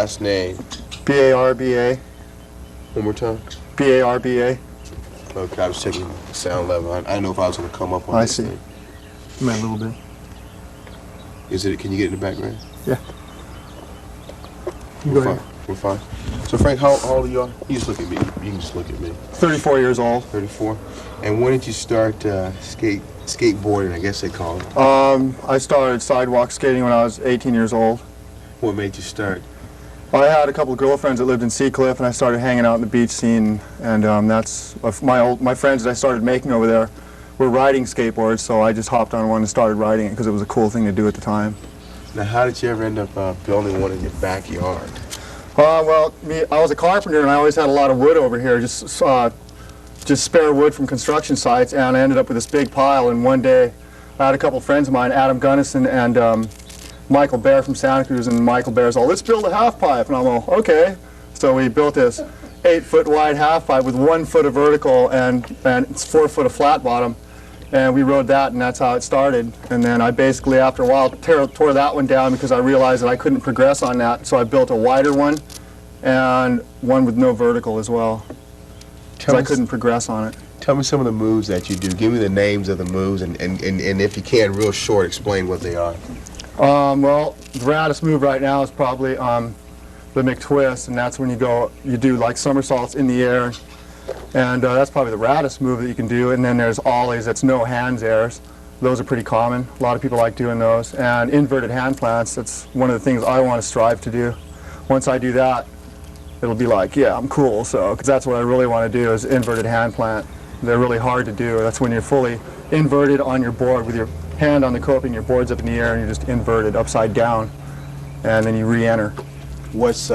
last name? B-A-R-B-A. One more time. B-A-R-B-A. Okay, I was checking the sound level. I didn't know if I was going to come up on I this see. thing. A little bit. Is it? Can you get in the background? Yeah. We're fine. We're fine. So Frank, how old are you? You just look at me. You can just look at me. 34 years old. 34. And when did you start skateboarding? I guess they call it. I started sidewalk skating when I was 18 years old. What made you start? I had a couple of girlfriends that lived in Seacliff, and I started hanging out in the beach scene. And that's my friends that I started making over there were riding skateboards, so I just hopped on one and started riding it because it was a cool thing to do at the time. Now, how did you ever end up building one in your backyard? Well, I was a carpenter, and I always had a lot of wood over here, just spare wood from construction sites, and I ended up with this big pile. And one day, I had a couple friends of mine, Adam Gunnison and Michael Bear from Santa Cruz, and Michael Bear's all, let's build a half pipe. And I'm all, okay. So we built this 8-foot wide half pipe with 1 foot of vertical and it's 4 foot of flat bottom. And we rode that, and that's how it started. And then I basically, after a while, tore that one down because I realized that I couldn't progress on that. So I built a wider one and one with no vertical as well. Because I couldn't progress on it. Tell me some of the moves that you do. Give me the names of the moves, and if you can, real short, explain what they are. Well, the raddest move right now is probably the McTwist, and that's when you do like somersaults in the air. And that's probably the raddest move that you can do. And then there's ollies, that's no hands airs. Those are pretty common. A lot of people like doing those. And inverted hand plants, that's one of the things I want to strive to do. Once I do that, it'll be like, yeah, I'm cool. So, because that's what I really want to do is inverted hand plant. They're really hard to do. That's when you're fully inverted on your board with your hand on the coping, your board's up in the air, and you're just inverted upside down. And then you re-enter. What's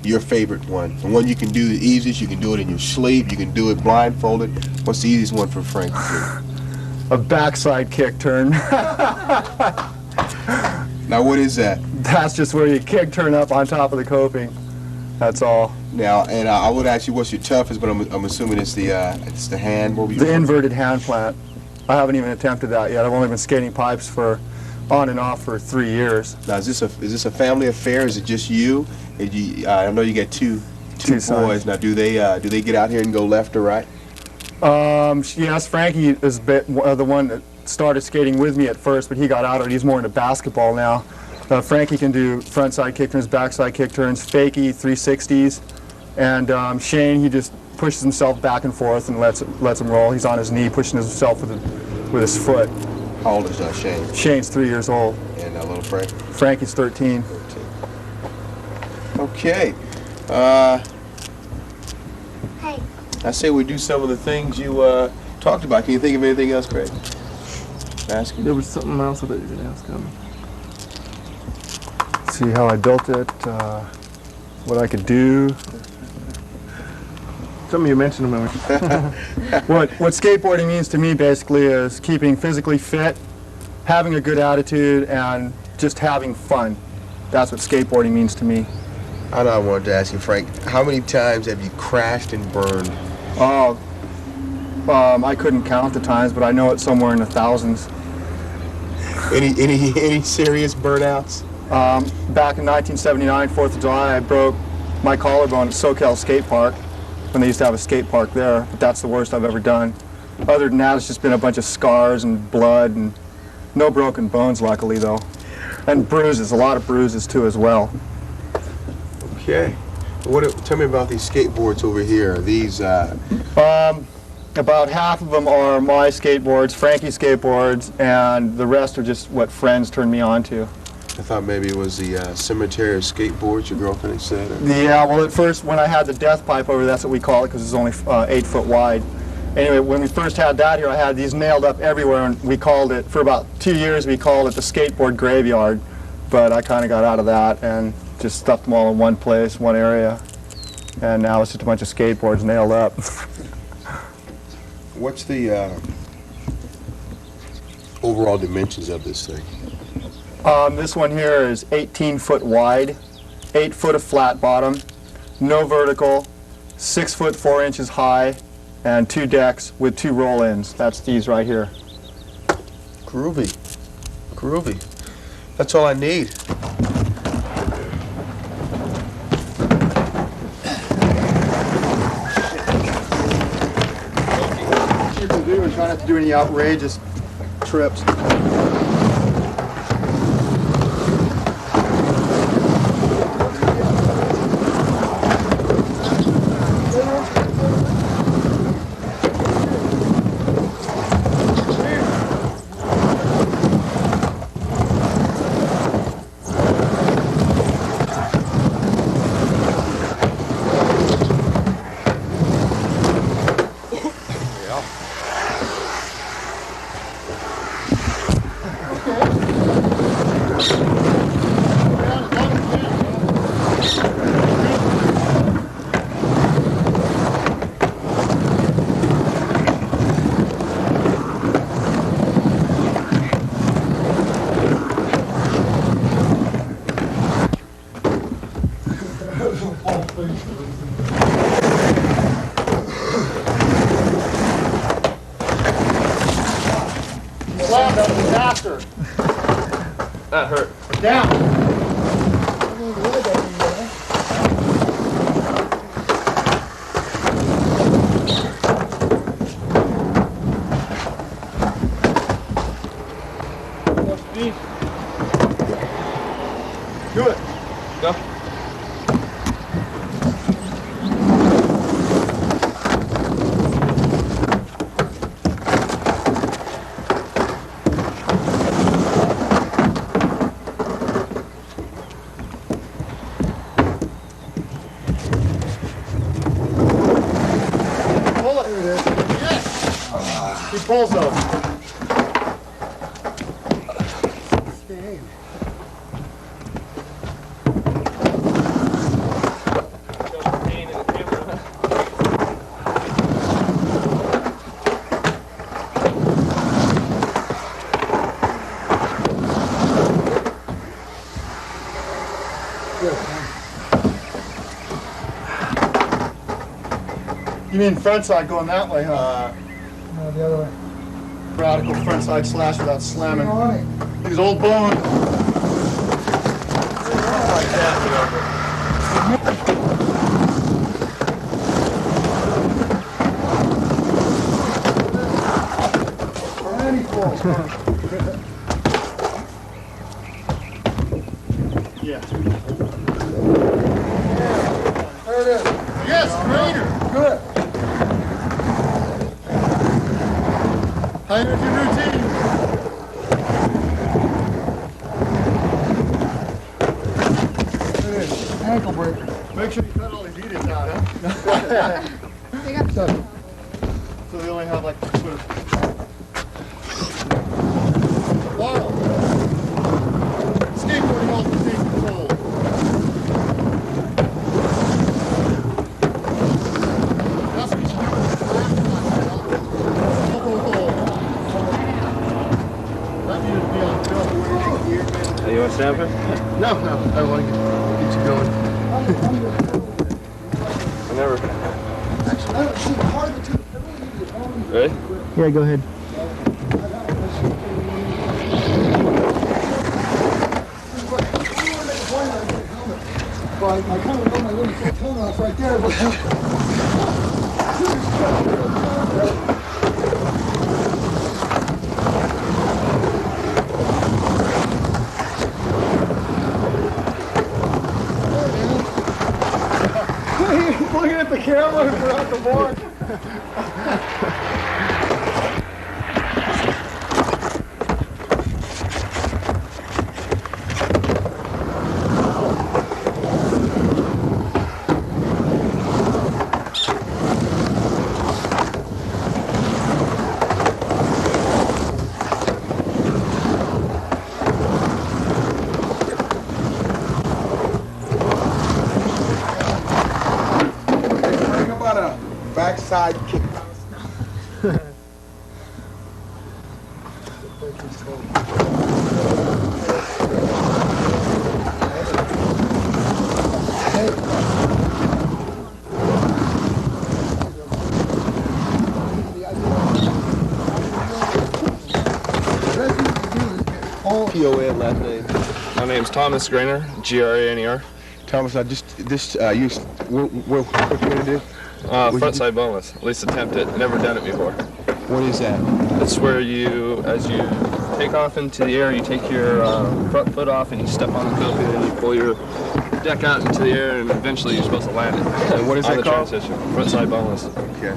your favorite one? The one you can do the easiest, you can do it in your sleep, you can do it blindfolded. What's the easiest one for Frank to A backside kick turn. Now what is that? That's just where you kick turn up on top of the coping. That's all. Now, and I would ask you what's your toughest, but I'm assuming it's the hand. What were you The inverted hand plant. I haven't even attempted that yet. I've only been skating pipes for on and off for 3 years. Now, is this a family affair? Is it just you? I know you got two boys. Sons. Now, do they get out here and go left or right? Yes, Frankie is the one that started skating with me at first, but he got out of it. He's more into basketball now. Frankie can do front side kick turns, back side kick turns, fakie 360s, and Cheyne, he just pushes himself back and forth and lets him roll. He's on his knee, pushing himself with his foot. How old is Cheyne? Shane's 3 years old. And little Frank? Frankie's 13. 13. Okay. Hey. I say we do some of the things you talked about. Can you think of anything else, Craig? Ask him. There was something else I thought you were going to ask him. See how I built it, what I could do. Something you mentioned a moment. What skateboarding means to me basically is keeping physically fit, having a good attitude, and just having fun. That's what skateboarding means to me. I know I wanted to ask you, Frank, how many times have you crashed and burned? Oh, I couldn't count the times, but I know it's somewhere in the thousands. Any serious burnouts? Back in 1979, 4th of July, I broke my collarbone at SoCal Skate Park when they used to have a skate park there, but that's the worst I've ever done. Other than that, it's just been a bunch of scars and blood and no broken bones, luckily, though. And bruises, a lot of bruises, too, as well. Okay. Tell me about these skateboards over here. These, About half of them are my skateboards, Frankie's skateboards, and the rest are just what friends turned me on to. I thought maybe it was the cemetery of skateboards your girlfriend had said. Yeah, well, at first, when I had the death pipe over, that's what we call it, because it's only 8 foot wide. Anyway, when we first had that here, I had these nailed up everywhere, and we called it, for about 2 years, we called it the skateboard graveyard. But I kind of got out of that and just stuffed them all in one place, one area. And now it's just a bunch of skateboards nailed up. What's the overall dimensions of this thing? This one here is 18 foot wide, 8 foot of flat bottom, no vertical, 6 foot 4 inches high, and 2 decks with 2 roll-ins. That's these right here. Groovy. Groovy. That's all I need. to do any outrageous trips. Slam, that was a disaster. That hurt. Down. Do it. Go. Pull it. There it is. Yes. He pulls those. You mean front side going that way, huh? No, the other way. Radical front side slash without slamming. These old bone. Yeah. There it is. Yes, greater. Good. Tighten up your routine. There it is. Ankle breaker. Make sure you cut all these edits out, huh? Done. So they only have like sort of wild. Skateboarding all the same control. That's what you should do with the that needed to be on film. Hey, you want to snap it? No, I want to get you going. I never. I don't see part of the two. Ready? Yeah, go ahead. Well, I kind of know my little toenails right there, but... Looking at the camera and we're at the board. Backside kick. POA last name. My name's Thomas Grainer, Graner. Thomas, what you gonna do? Front side boneless. At least attempt it. Never done it before. What is that? It's where you, as you take off into the air, you take your front foot off and you step on the cockpit and you pull your deck out into the air and eventually you're supposed to land it. And what is on it the called? transition. Front side boneless. Okay.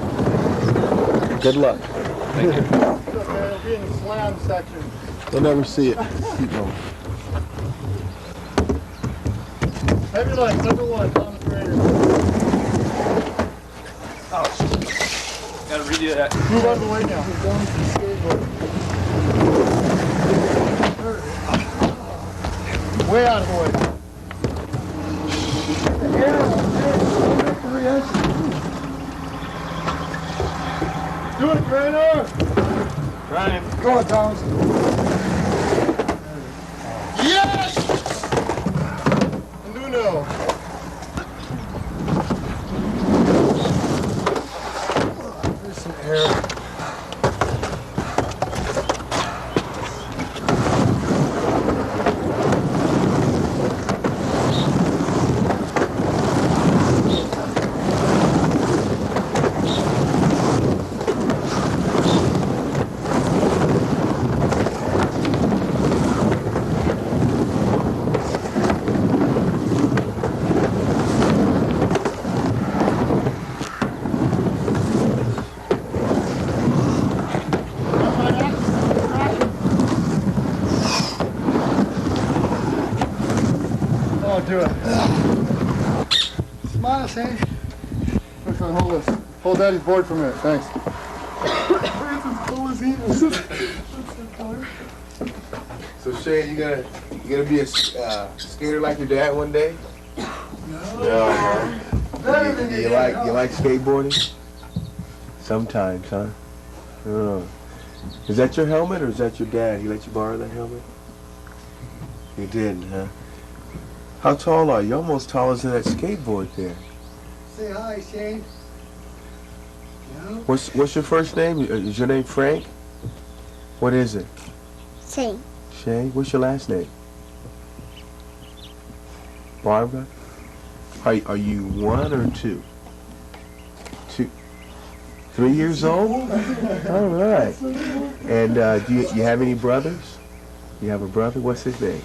Good luck. Thank you. It'll be in the slam section. You'll never see it. Keep going. Heavy light, number 1, Thomas Grainer. Oh, shit. Gotta redo that. Move out of the way now. Way out of the way. Do it, Grainer! Ryan. Go on, Thomas. Yes! Nuno. There's some air. Do it. Smile, Shane. Okay, hold this. Hold Daddy's board for a minute. Thanks. So Shane, you gonna be a skater like your dad one day? No. Do you like skateboarding? Sometimes, huh? Oh. Is that your helmet or is that your dad? He let you borrow that helmet? You didn't, huh? How tall are you? You're almost taller than that skateboard there. Say hi, Shane. What's your first name? Is your name Frank? What is it? Shane. Shane? What's your last name? Barbara? Are you 1 or 2? 2. 3 years old? All right. And do you have any brothers? You have a brother? What's his name?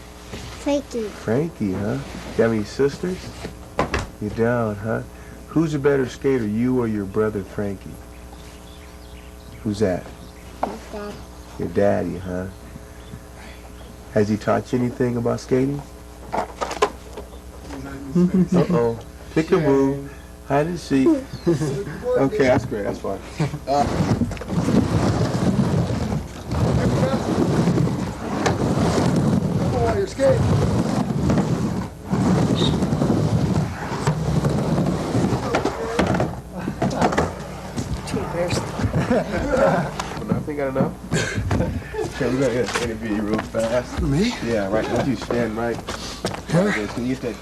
Frankie. Frankie, huh? You have any sisters? You don't, huh? Who's a better skater, you or your brother Frankie? Who's that? Dad. Your daddy, huh? Has he taught you anything about skating? Uh-oh. Peekaboo. Hide and seek. Okay, that's great. That's fine. While you're skating. Nothing got enough? Okay, we're going to interview you real fast. Me? Yeah, right. Would you stand right? Here? Can you use that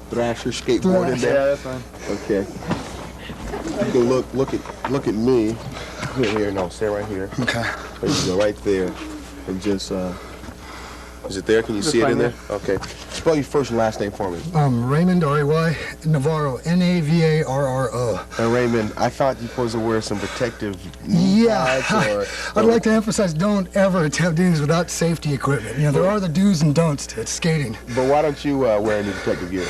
Thrasher skateboard in there? Yeah, that's fine. Okay. You can look at me. Here, no, stay right here. Okay. There you go, right there. And just, is it there? Can you see it in there? Okay. Spell your first and last name for me. Raymond, R-A-Y, Navarro, N-A-V-A-R-R-O. And Raymond, I thought you were supposed to wear some protective Yeah, pads I'd like to emphasize, don't ever attempt doing this without safety equipment. You know, there are the do's and don'ts to skating. But why don't you wear any protective gear?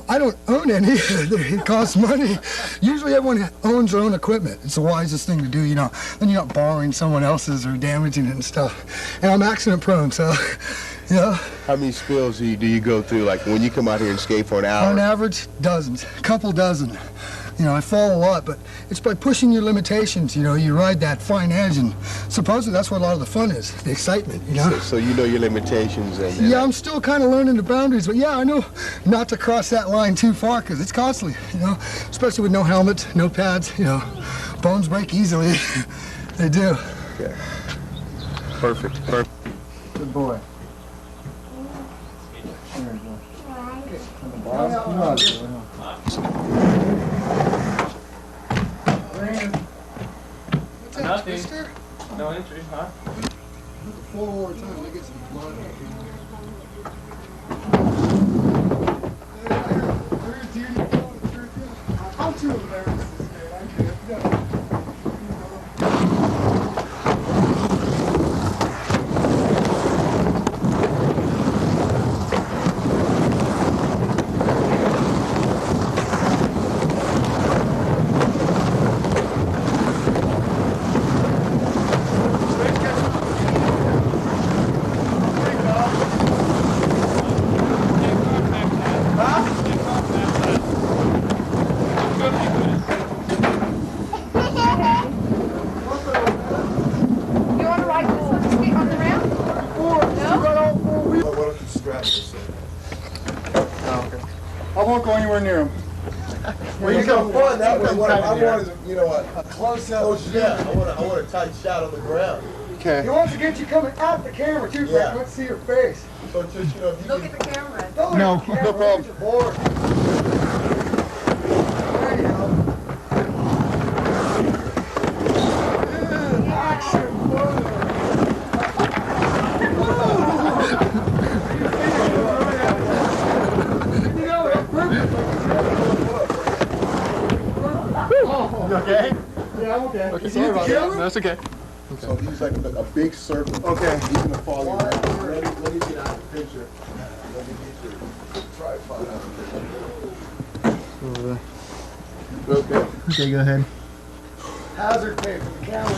I don't own any. It costs money. Usually everyone owns their own equipment. It's the wisest thing to do, you know. Then you're not borrowing someone else's or damaging it and stuff. And I'm accident prone, so, you know. How many spills do you go through, like when you come out here and skate for an hour? On average, dozens, a couple dozen. You know, I fall a lot, but it's by pushing your limitations, you know, you ride that fine edge, and supposedly that's where a lot of the fun is, the excitement, you know? So you know your limitations and Yeah, I'm still kind of learning the boundaries, but yeah, I know not to cross that line too far, because it's costly, you know, especially with no helmet, no pads, you know, bones break easily. They do. Okay. Perfect. Good boy. Nothing. No entry, huh? Four more times, I get some blood. I'm too embarrassed to say. I won't go anywhere near him. Well, you come fun that way. What I want is, you know, a close-up. Yeah, I want a tight shot on the ground. Okay. He wants to get you coming at the camera too, Frank. Yeah. Let's see your face. So just, you know, if you Look can, at the camera. No, no problem. There you go. Action, You okay? yeah, I'm okay. Okay, sorry about that. That's okay. so he's like a big circle. Okay. He's gonna follow you around. Let me get out the picture. Let me get your tripod out the picture. Okay. Okay, go ahead. Hazard pay for the camera.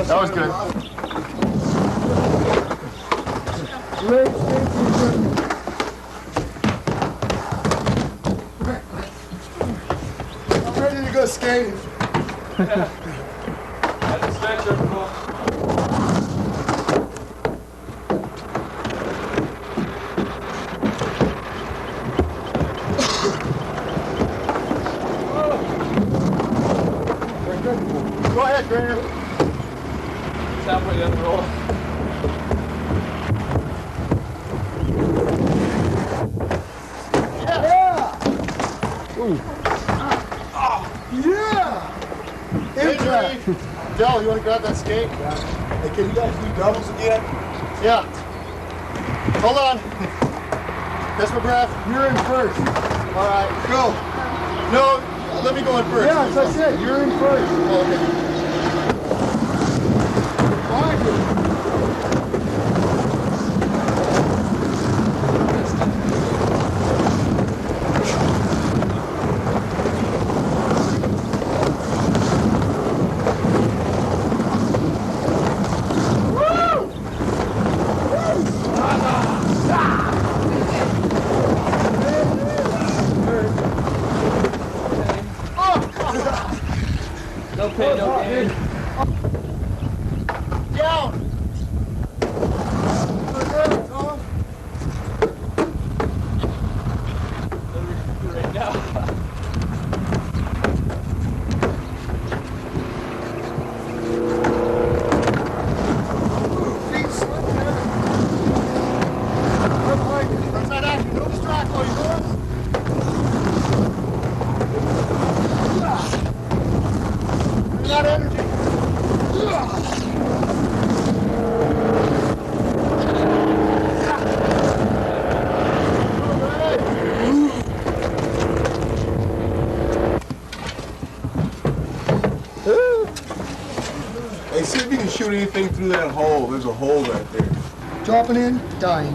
That was good. Great safety equipment. I'm ready to go skating. That's a stretcher. Cool. Go ahead, Graham. It's halfway down the roll. Yeah! Impact. Del, you want to grab that skate? Hey, can you guys do doubles again? Yeah. Hold on. Catch my breath. You're in first. All right, go. No, let me go in first. Yeah, as I said, you're in first. Oh, okay. Behind you. No pain, no gain. Down. Right now. Outside action. No distract while you're going. Bring that energy. Hey, see if you can shoot anything through that hole. There's a hole right there. Dropping in, dying.